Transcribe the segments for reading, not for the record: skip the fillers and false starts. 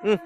Hmm.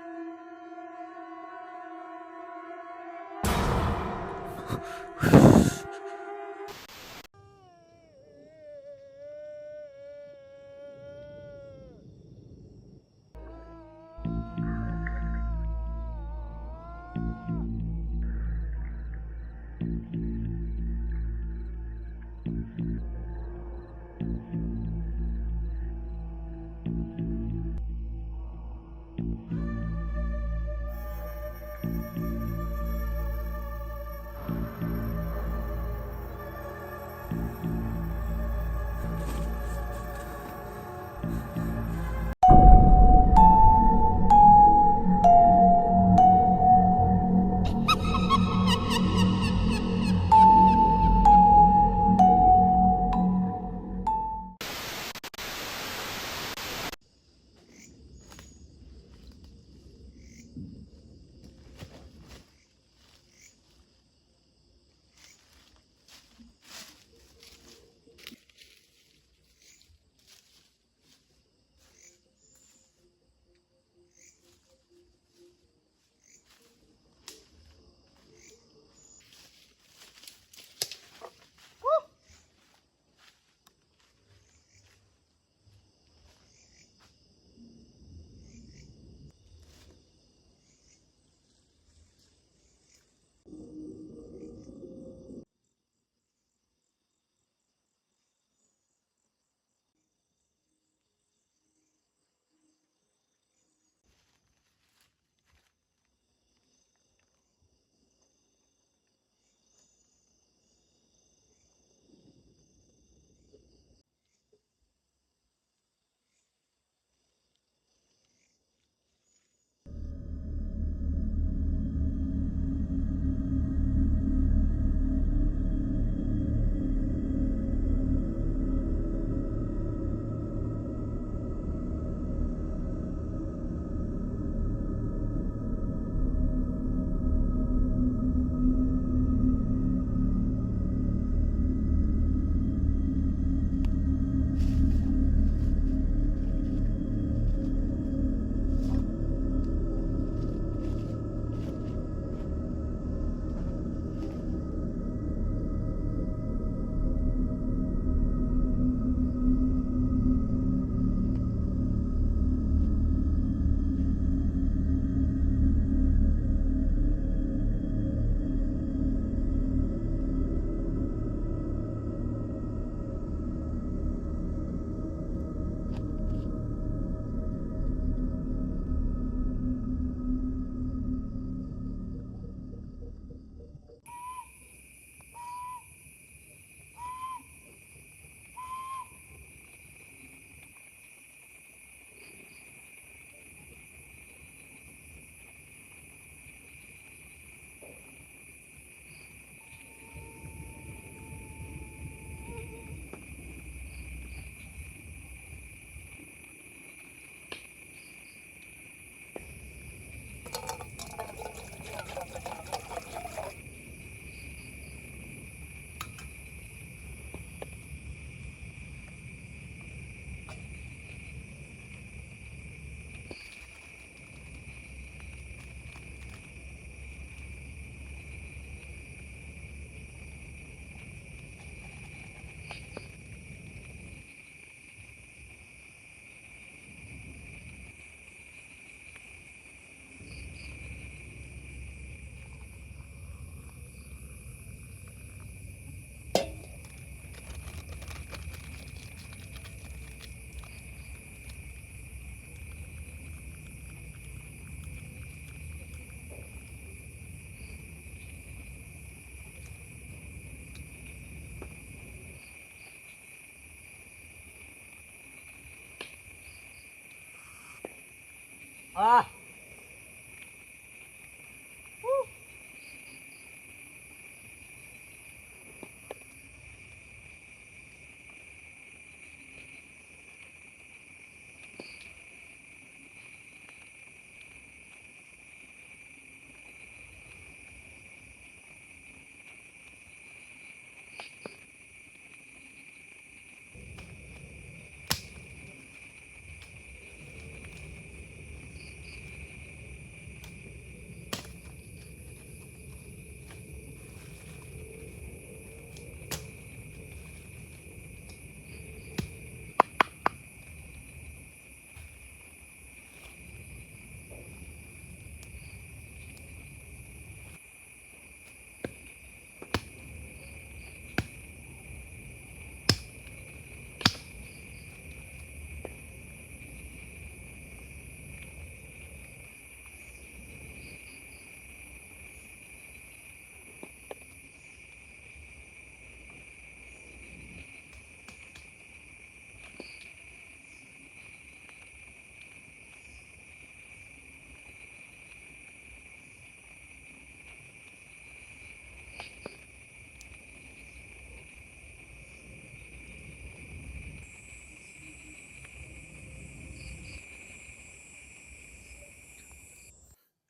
Ah.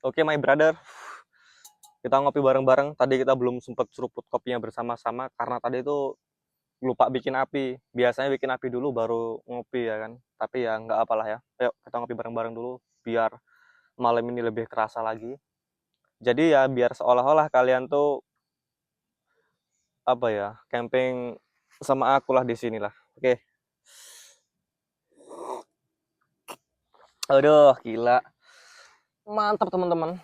Oke, my brother. Kita ngopi bareng-bareng. Tadi kita belum sempat seruput kopinya bersama-sama karena tadi itu lupa bikin api. Biasanya bikin api dulu baru ngopi ya kan. Tapi ya nggak apalah ya. Ayo kita ngopi bareng-bareng dulu biar malam ini lebih kerasa lagi. Jadi ya biar seolah-olah kalian tuh apa ya, camping sama aku lah di sini lah. Oke. Aduh, gila. Mantap teman-teman.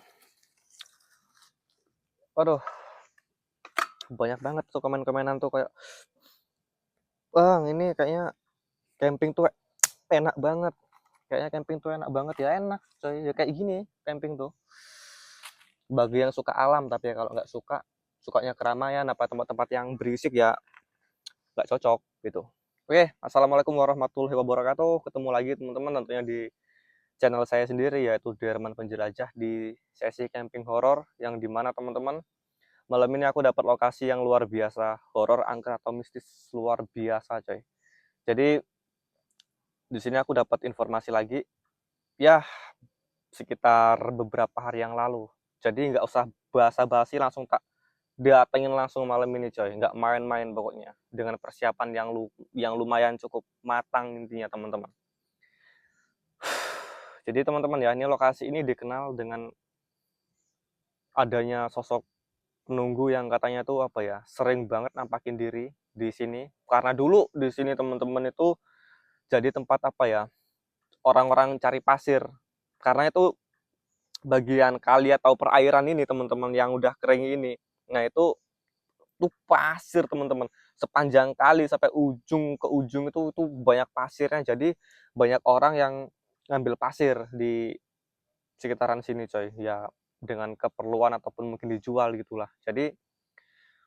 Aduh, banyak banget tuh komen-komenan tuh kayak, "Bang, ini kayaknya camping tuh enak banget. Kayaknya camping tuh enak banget." Ya enak coy, ya kayak gini camping tuh. Bagi yang suka alam, tapi ya kalau nggak suka, sukanya keramaian apa tempat-tempat yang berisik ya nggak cocok gitu. Oke, assalamualaikum warahmatullahi wabarakatuh. Ketemu lagi teman-teman tentunya di channel saya sendiri yaitu Derman Penjelajah di sesi camping horor yang dimana teman-teman malam ini aku dapat lokasi yang luar biasa, horor, angker atau mistis luar biasa coy. Jadi di sini aku dapat informasi lagi ya sekitar beberapa hari yang lalu. Jadi nggak usah basa-basi, langsung tak datengin langsung malam ini coy, nggak main-main pokoknya. Dengan persiapan yang lumayan cukup matang intinya teman-teman. Jadi teman-teman ya, ini lokasi ini dikenal dengan adanya sosok penunggu yang katanya tuh apa ya, sering banget nampakin diri di sini. Karena dulu di sini teman-teman itu jadi tempat apa ya, orang-orang cari pasir. Karena itu bagian kali atau perairan ini teman-teman yang udah kering ini. Nah itu tuh pasir teman-teman, sepanjang kali sampai ujung ke ujung itu banyak pasirnya. Jadi banyak orang yang ngambil pasir di sekitaran sini coy ya, dengan keperluan ataupun mungkin dijual gitulah. Jadi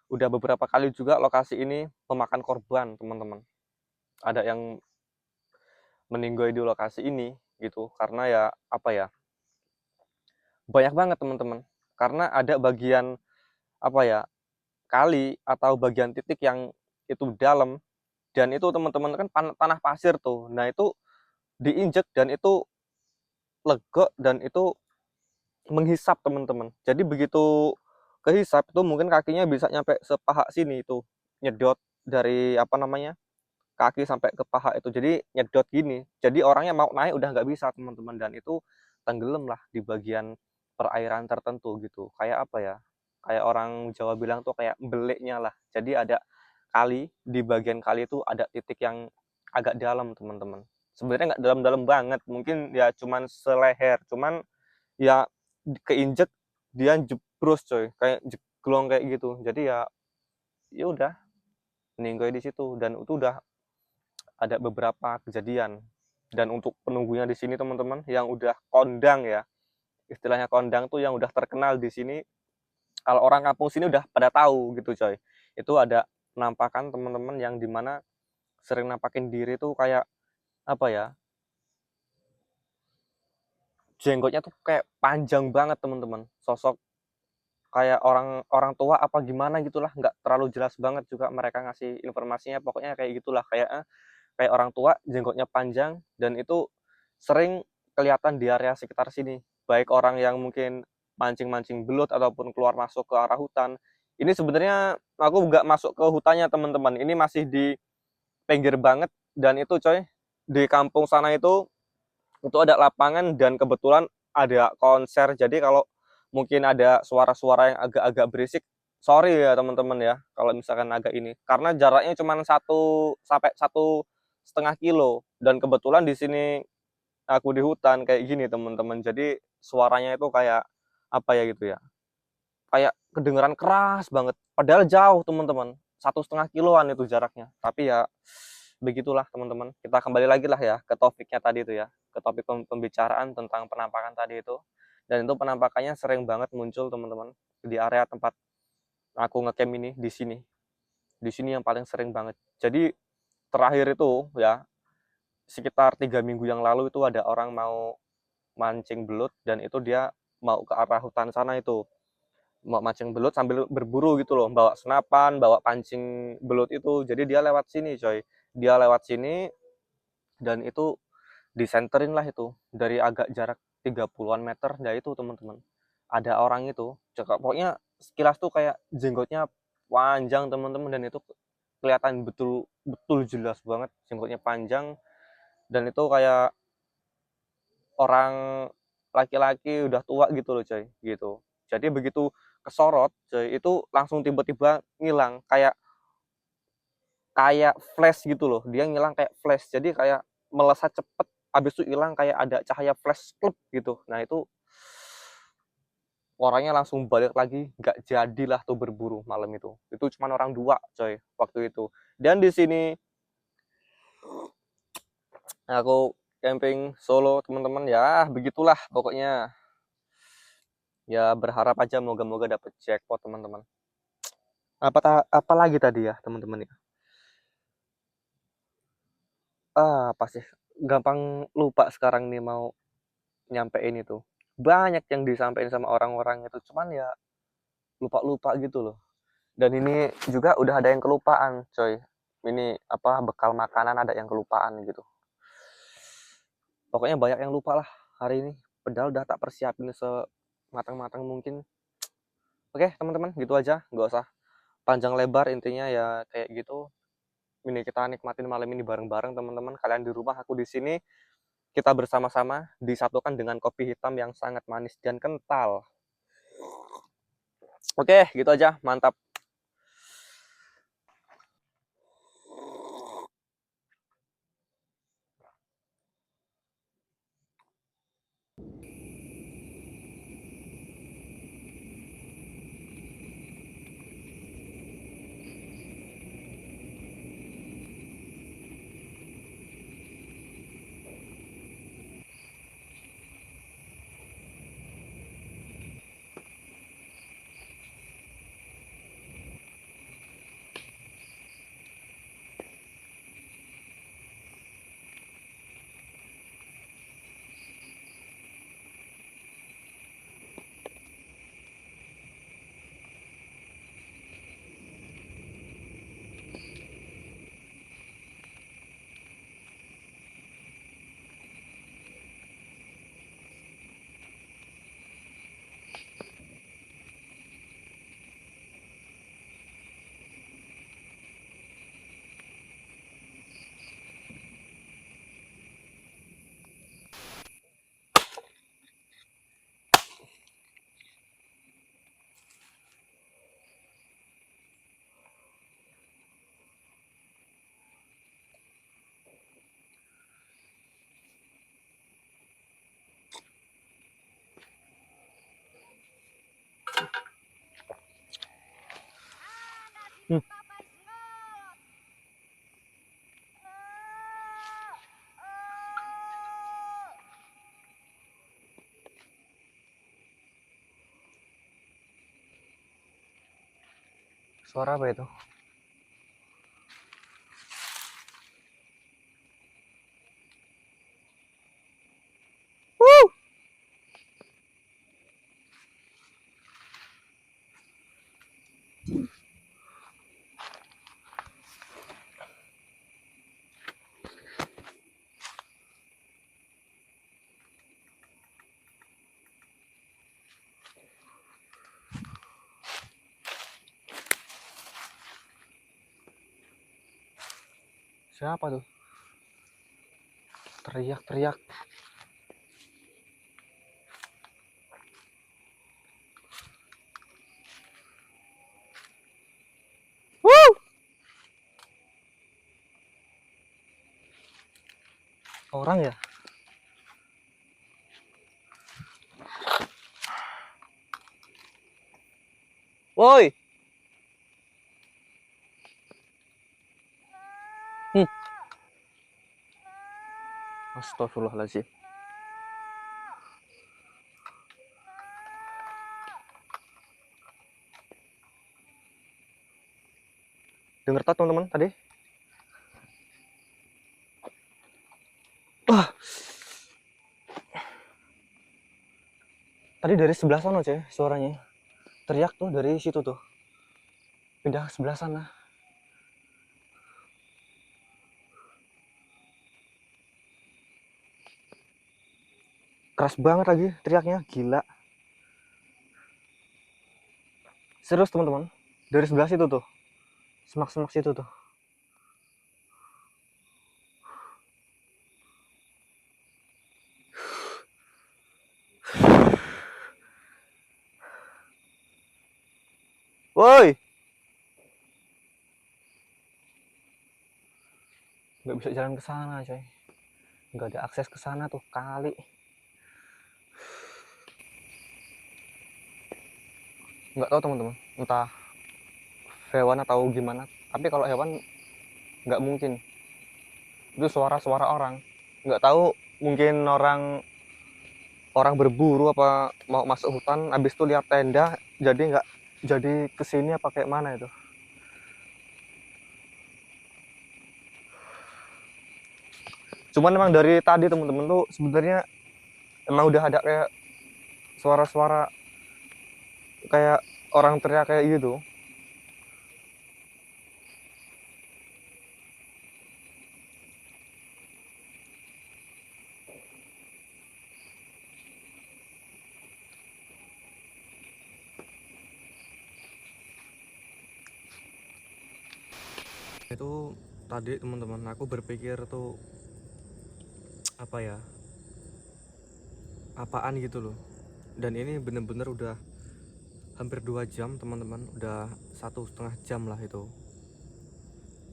udah beberapa kali juga lokasi ini memakan korban teman-teman, ada yang meninggal di lokasi ini gitu karena ya apa ya, banyak banget teman-teman, karena ada bagian apa ya, kali atau bagian titik yang itu dalam. Dan itu teman-teman kan tanah pasir tuh. Nah itu diinjek dan itu legok dan itu menghisap teman-teman. Jadi begitu kehisap itu mungkin kakinya bisa nyampe sepaha sini itu. Nyedot dari apa namanya, kaki sampai ke paha itu. Jadi nyedot gini. Jadi orangnya mau naik udah nggak bisa teman-teman. Dan itu tenggelam lah di bagian perairan tertentu gitu. Kayak apa ya? Kayak orang Jawa bilang tuh kayak beliknya lah. Jadi ada kali, di bagian kali itu ada titik yang agak dalam teman-teman. Sebenarnya nggak dalam-dalam banget, mungkin ya cuman seleher, cuman ya keinjek dia jebros coy, kayak jeglong kayak gitu. Jadi ya udah meninggal di situ. Dan itu udah ada beberapa kejadian. Dan untuk penunggunya di sini teman-teman yang udah kondang ya, istilahnya kondang tuh yang udah terkenal di sini, kalau orang kampung sini udah pada tahu gitu coy. Itu ada penampakan teman-teman yang dimana sering nampakin diri tuh kayak apa ya, jenggotnya tuh kayak panjang banget teman-teman, sosok kayak orang orang tua apa gimana gitulah, nggak terlalu jelas banget juga mereka ngasih informasinya, pokoknya kayak gitulah, kayak orang tua jenggotnya panjang dan itu sering kelihatan di area sekitar sini, baik orang yang mungkin mancing-mancing belut ataupun keluar masuk ke arah hutan. Ini sebenarnya aku nggak masuk ke hutannya teman-teman, ini masih di pinggir banget. Dan itu coy, di kampung sana itu ada lapangan dan kebetulan ada konser. Jadi kalau mungkin ada suara-suara yang agak-agak berisik, sorry ya teman-teman ya kalau misalkan agak ini, karena jaraknya cuma 1 sampai 1,5 kilo. Dan kebetulan di sini aku di hutan kayak gini teman-teman, jadi suaranya itu kayak apa ya gitu ya, kayak kedengeran keras banget padahal jauh teman-teman, 1,5 kiloan itu jaraknya. Tapi ya begitulah teman-teman, kita kembali lagi lah ya ke topiknya tadi itu ya, ke topik pembicaraan tentang penampakan tadi itu. Dan itu penampakannya sering banget muncul teman-teman di area tempat aku ngecamp ini, di sini yang paling sering banget. Jadi terakhir itu ya sekitar 3 minggu yang lalu itu ada orang mau mancing belut dan itu dia mau ke arah hutan sana, itu mau mancing belut sambil berburu gitu loh, bawa senapan, bawa pancing belut itu. Jadi dia lewat sini coy, dia lewat sini dan itu disenterin lah itu dari agak jarak 30-an meter. Nah itu teman-teman, ada orang itu pokoknya sekilas tuh kayak jenggotnya panjang teman-teman, dan itu kelihatan betul betul jelas banget jenggotnya panjang, dan itu kayak orang laki-laki udah tua gitu loh coy, gitu. Jadi begitu kesorot coy, itu langsung tiba-tiba ngilang kayak kayak flash gitu loh, dia ngilang kayak flash, jadi kayak melesat cepet, habis itu hilang kayak ada cahaya flash klep gitu. Nah itu orangnya langsung balik lagi, nggak jadilah tuh berburu malam itu cuma orang dua coy waktu itu. Dan di sini aku camping solo teman-teman, ya begitulah pokoknya, ya berharap aja moga-moga dapet jackpot teman-teman. Apa lagi tadi ya teman-teman ya, pasti gampang lupa sekarang nih mau nyampein itu, banyak yang disampaikan sama orang-orang itu, cuman ya lupa-lupa gitu loh. Dan ini juga udah ada yang kelupaan coy, ini apa, bekal makanan ada yang kelupaan gitu. Pokoknya banyak yang lupa lah hari ini, padahal udah tak persiapin sematang-matang mungkin. Oke teman-teman, gitu aja, nggak usah panjang lebar, intinya ya kayak gitu. Ini kita nikmatin malam ini bareng-bareng teman-teman, kalian di rumah, aku di sini, kita bersama-sama disatukan dengan kopi hitam yang sangat manis dan kental. Oke, gitu aja, mantap. Hmm, suara apa itu? Siapa tuh teriak-teriak? Orang ya? Woi. Hmm. Astagfirullahaladzim. Dengar tak teman-teman tadi? Wah, tadi dari sebelah sana coy suaranya. Teriak tuh dari situ tuh. Pindah ke sebelah sana. Keras banget lagi teriaknya, gila. Serius teman-teman, dari sebelah situ tuh, semak-semak situ tuh. Woi, nggak bisa jalan ke sana coy, nggak ada akses ke sana tuh kali. Nggak tahu teman-teman, entah hewan atau gimana, tapi kalau hewan nggak mungkin, itu suara-suara orang. Nggak tahu, mungkin orang orang berburu apa mau masuk hutan, habis itu lihat tenda, jadi nggak jadi kesini apa kayak mana itu. Cuman emang dari tadi temen-temen tuh sebenarnya emang udah ada kayak suara-suara kayak orang teriak kayak gitu. Itu tadi teman-teman aku berpikir tuh apa ya, apaan gitu loh. Dan ini bener-bener udah hampir 2 jam teman-teman, udah 1,5 jam lah itu,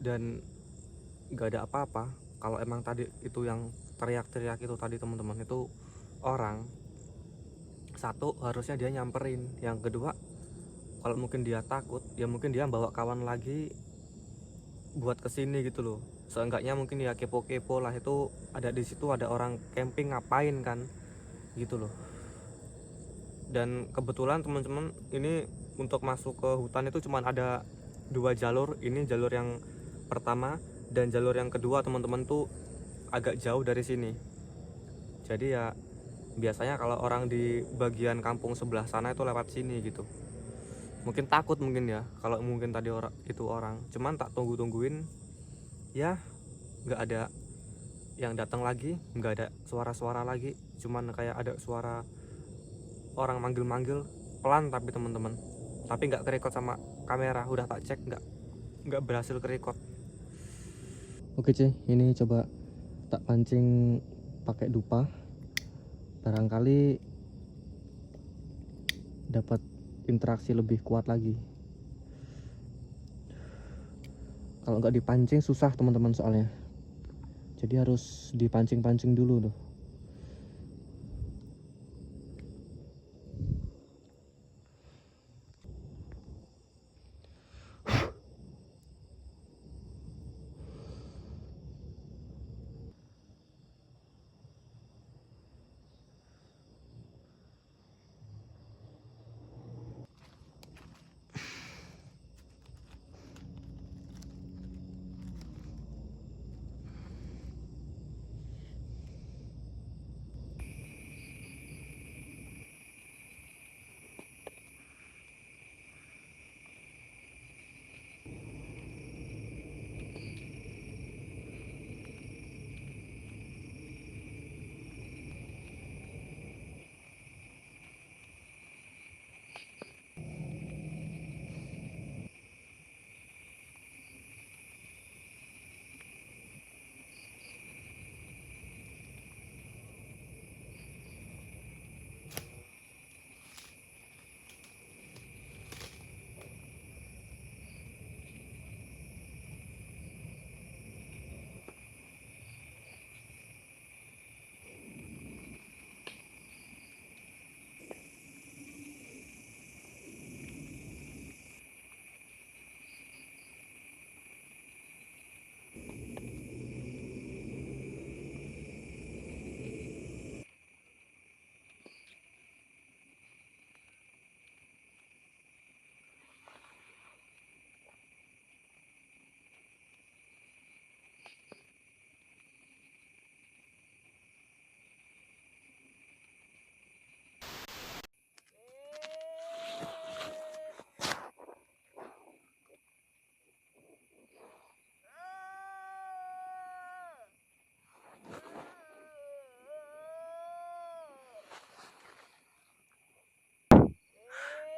dan nggak ada apa-apa. Kalau emang tadi itu yang teriak-teriak itu tadi teman-teman itu orang, satu harusnya dia nyamperin, yang kedua kalau mungkin dia takut ya mungkin dia bawa kawan lagi buat kesini gitu loh. Seenggaknya mungkin ya kepo-kepo lah, itu ada di situ ada orang camping ngapain kan gitu loh. Dan kebetulan teman-teman ini untuk masuk ke hutan itu cuma ada 2 jalur, ini jalur yang pertama dan jalur yang kedua teman-teman tuh agak jauh dari sini. Jadi ya biasanya kalau orang di bagian kampung sebelah sana itu lewat sini gitu. Mungkin takut mungkin ya kalau mungkin tadi orang itu orang, cuman tak tungguin ya nggak ada yang datang lagi, nggak ada suara-suara lagi, cuman kayak ada suara orang manggil-manggil pelan tapi teman-teman, tapi nggak kerekod sama kamera, udah tak cek nggak berhasil kerekod. Oke cuy, ini coba tak pancing pakai dupa, barangkali dapat interaksi lebih kuat lagi. Kalau nggak dipancing susah teman-teman soalnya, jadi harus dipancing-pancing dulu tuh.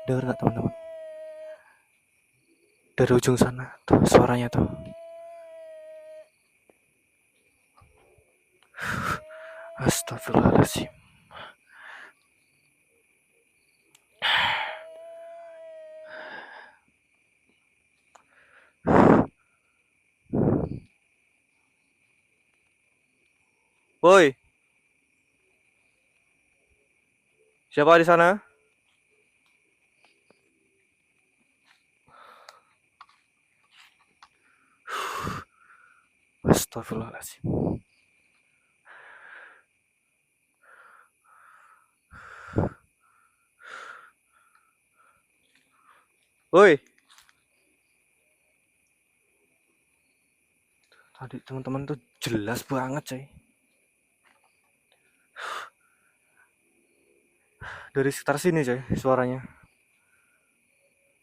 Dengar nggak teman-teman? Dari ujung sana tuh suaranya tuh. Astagfirullahaladzim. Woi, siapa di sana? Astagfirullahaladzim. Woi, tadi teman-teman tuh jelas banget coy. Dari sekitar sini coy suaranya.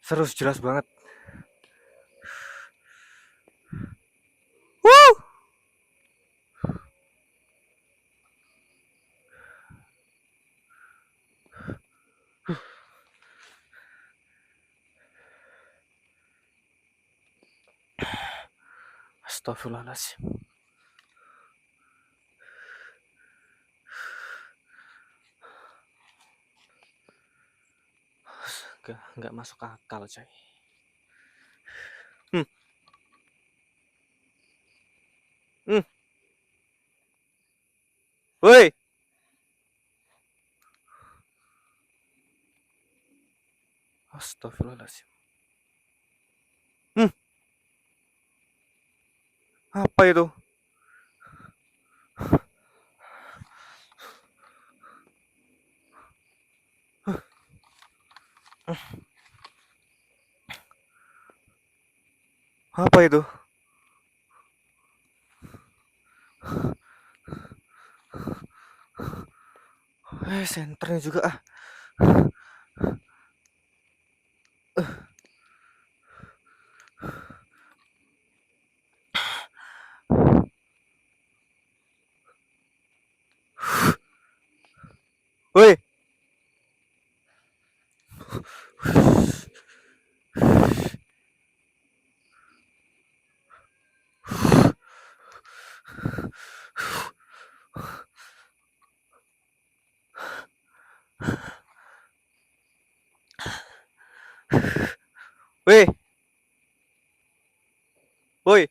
Serius jelas banget. Wuh. Astagfirullahaladzim. Nggak masuk akal coy. Hmm. Hmm. Woi. Astagfirullahaladzim. Hmm. Apa itu? Apa itu? Senternya juga ah. Woi. Woi. Woi.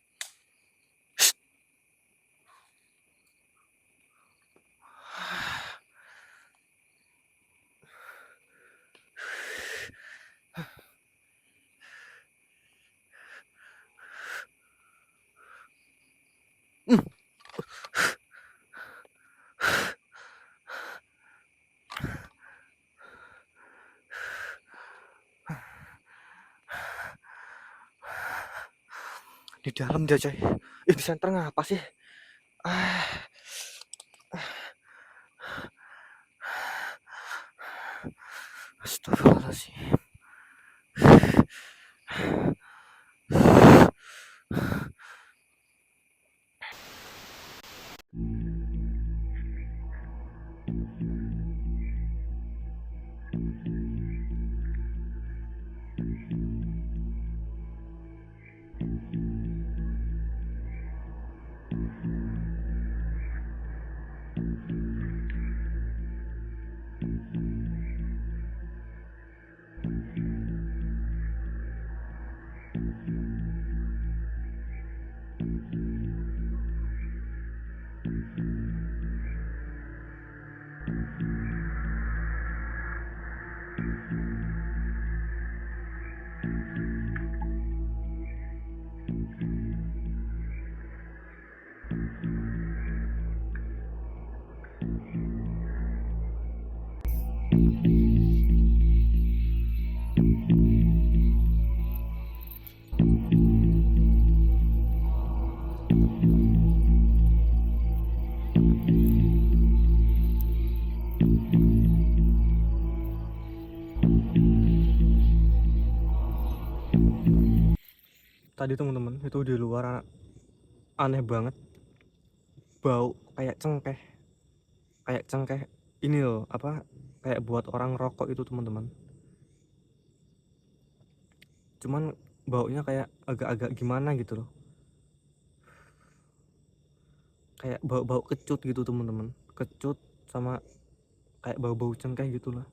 Di dalam dia coy. Di center ngapa sih? Astagfirullahaladzim. Tadi teman-teman itu di luar aneh banget, bau kayak cengkeh ini loh, apa, kayak buat orang rokok itu teman-teman. Cuman baunya kayak agak-agak gimana gitu loh, kayak bau-bau kecut gitu teman-teman, kecut sama kayak bau-bau cengkeh gitulah.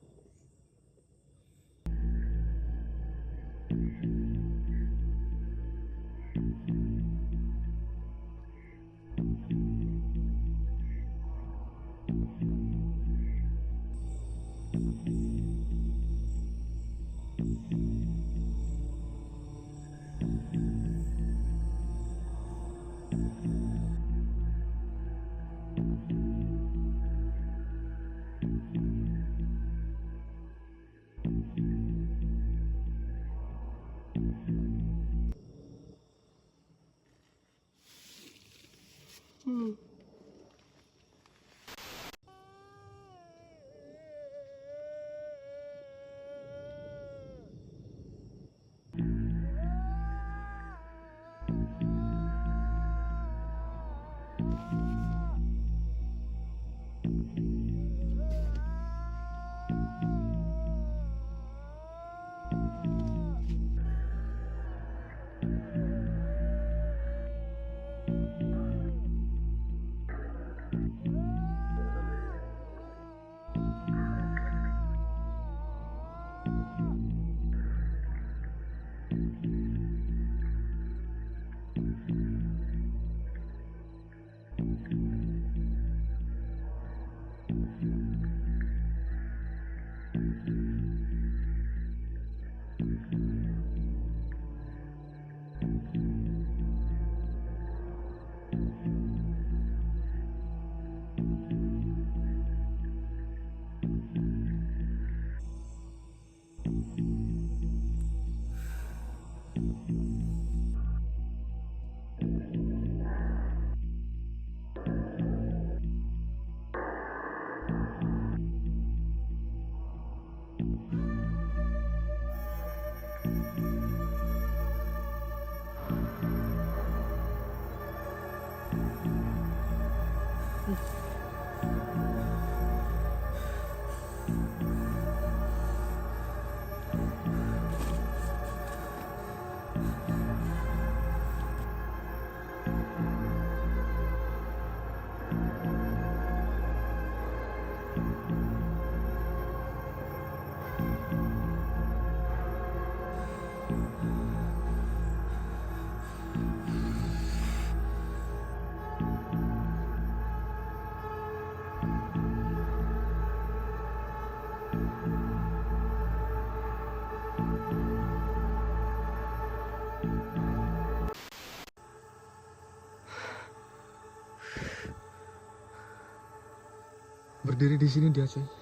Berdiri di sini dia, cuy.